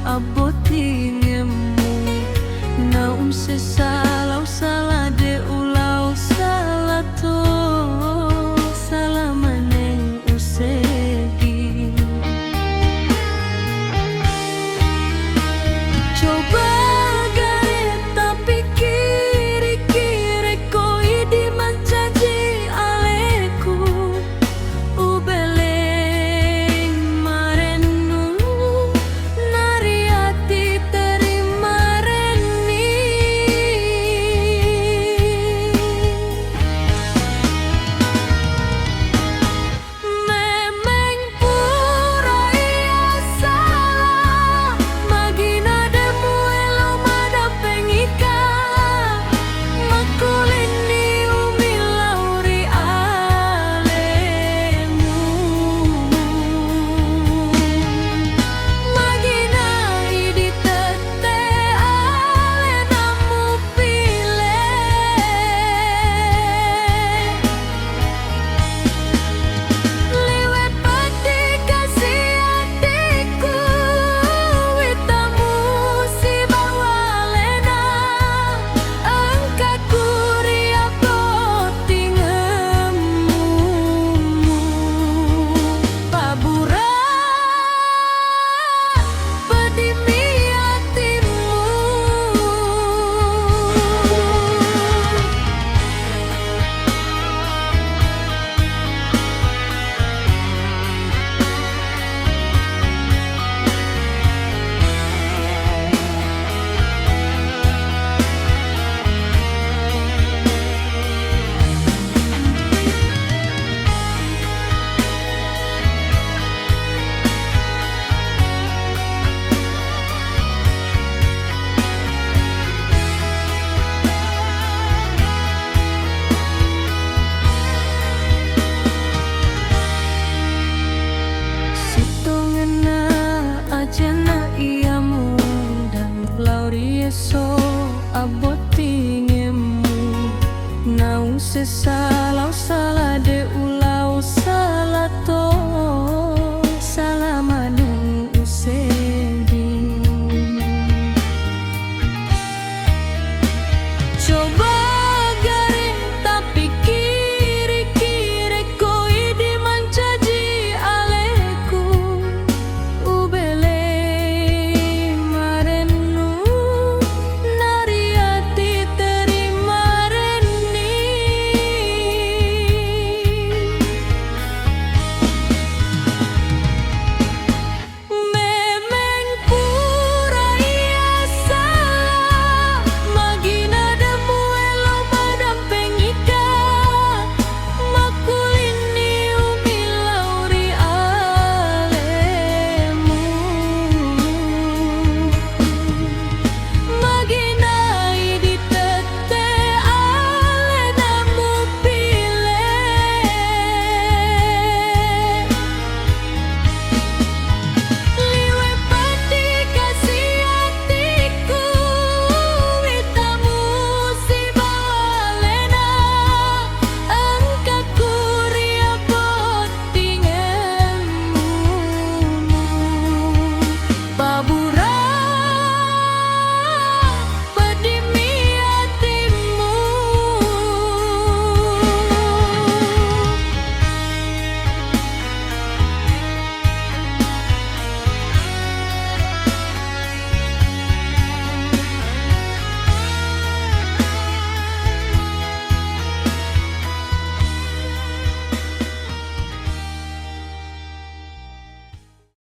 aboti ngemu naum sesalau salah de ulau salah to salah maneng usegi coba gare tapi kiri-kiri koi di mancaji aleku ubeleng marenu nariati terima reni memeng pura iya salah magina demu elo mada pengika makulini umi lauri alemu magina idi tete ale namu pile liwet pati kasih hatiku witamu si bawalena angkatku ria poti ngemu pabura pedimi hatimu Sitongena ajana ia mundang lauri eso aboti ngemu naung sesalau salah de